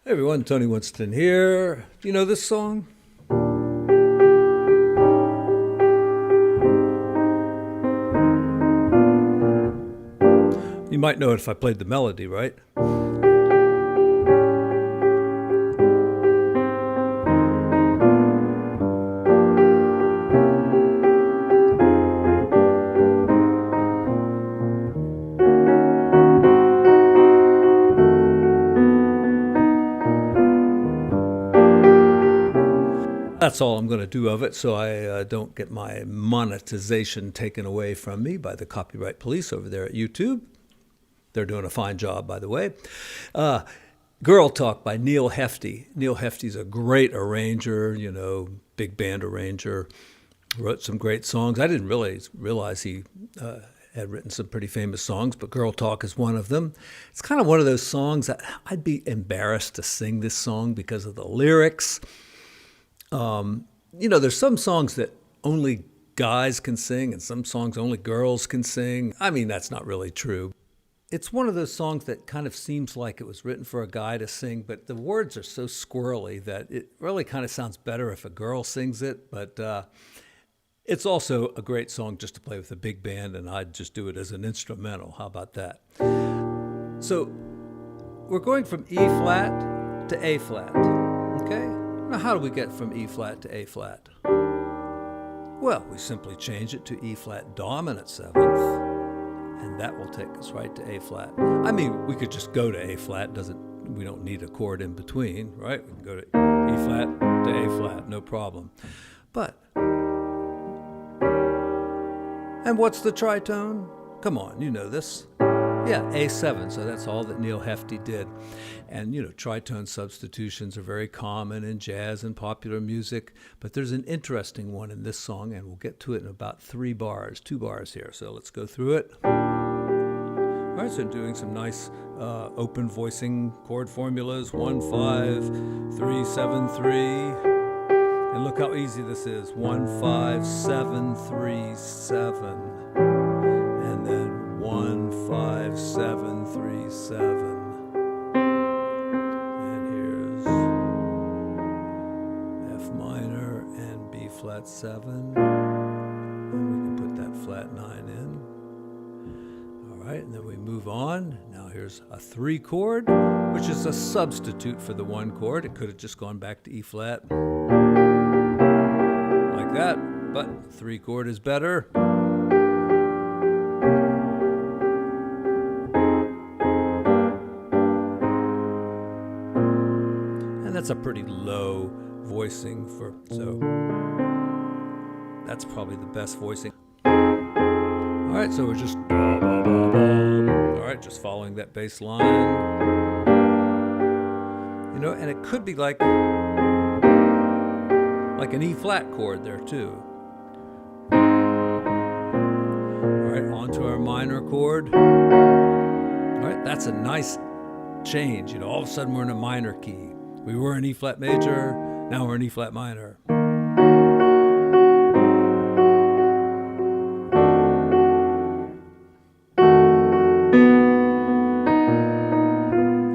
Hey everyone, Tony Winston here. Do you know this song? You might know it if I played the melody, right? That's all I'm going to do of it so I don't get my monetization taken away from me by the copyright police over there at YouTube. They're doing a fine job, by the way. Girl Talk by Neal Hefti. Neal Hefti's a great arranger, big band arranger. Wrote some great songs. I didn't really realize he had written some pretty famous songs, but Girl Talk is one of them. It's kind of one of those songs that I'd be embarrassed to sing this song because of the lyrics. There's some songs that only guys can sing and some songs only girls can sing. I mean, that's not really true. It's one of those songs that kind of seems like it was written for a guy to sing, but the words are so squirrely that it really kind of sounds better if a girl sings it. But it's also a great song just to play with a big band, and I'd just do it as an instrumental. How about that? So we're going from E flat to A flat, okay? Now, how do we get from E flat to A flat? Well, we simply change it to E flat dominant seventh, and that will take us right to A flat. I mean, we could just go to A flat. We don't need a chord in between, right? We can go to E flat to A flat, no problem. But, and what's the tritone? Come on, you know this. Yeah, A7, so that's all that Neal Hefti did. And, tritone substitutions are very common in jazz and popular music, but there's an interesting one in this song, and we'll get to it in about 2 bars here. So let's go through it. All right, so doing some nice open voicing chord formulas, 1, 5, 3, 7, 3. And look how easy this is, 1, 5, 7, 3, 7. And then 1, 5, 7, 3, 7. And here's F minor and B flat 7. And we can put that flat 9 in. All right, and then we move on. Now here's a 3 chord, which is a substitute for the 1 chord. It could have just gone back to E flat like that, but 3 chord is better. That's a pretty low voicing so that's probably the best voicing. All right, so we're just, all right, just following that bass line. And it could be like an E flat chord there too. All right, onto our minor chord. All right, that's a nice change. All of a sudden we're in a minor key. We were in E flat major, now we're in E flat minor. All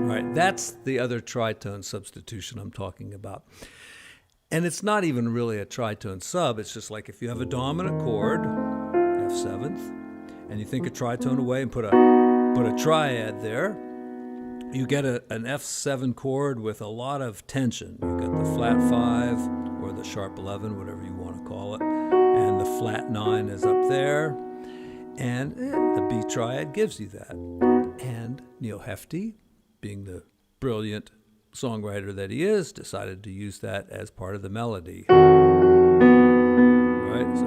right, that's the other tritone substitution I'm talking about. And it's not even really a tritone sub, it's just like if you have a dominant chord, F7th, and you think a tritone away and put a triad there, you get an F7 chord with a lot of tension. You get the flat 5 or the sharp 11, whatever you want to call it, and the flat 9 is up there, and the B triad gives you that. And Neal Hefti, being the brilliant songwriter that he is, decided to use that as part of the melody. Right? So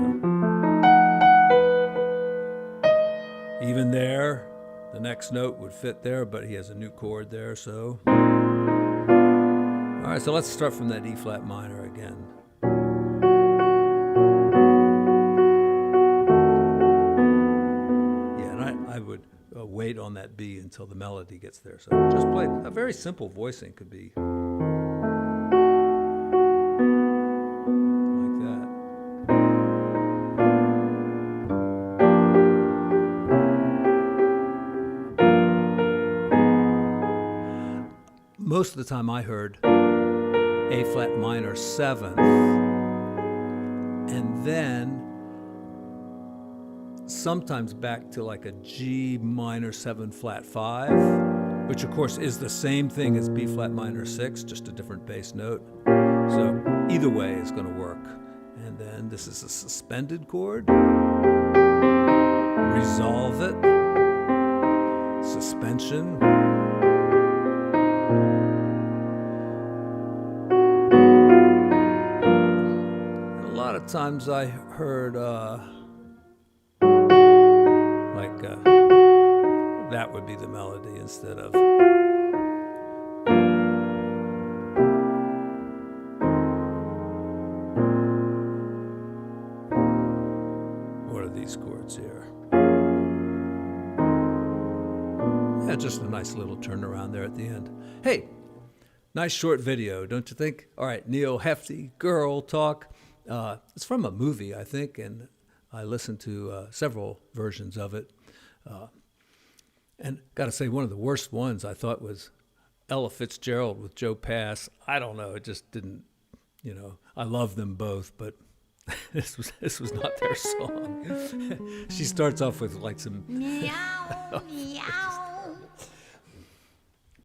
even there, the next note would fit there, but he has a new chord there, so. All right, so let's start from that E flat minor again. Yeah, and I would wait on that B until the melody gets there. So just play a very simple voicing could be like that. most of the time I heard A flat minor 7th, and then sometimes back to like a G minor 7 flat 5, which of course is the same thing as B flat minor 6, just a different bass note. So either way is going to work. And then this is a suspended chord. Resolve it. Suspension. And a lot of times I heard that would be the melody instead of what are these chords here? Yeah, just a nice little turnaround there at the end. Hey, nice short video, don't you think? All right, Neo Hefty, Girl Talk. It's from a movie, I think, and I listened to several versions of it. And got to say, one of the worst ones I thought was Ella Fitzgerald with Joe Pass. I don't know, it just didn't, I love them both, but this was not their song. She starts off with like some meow, meow.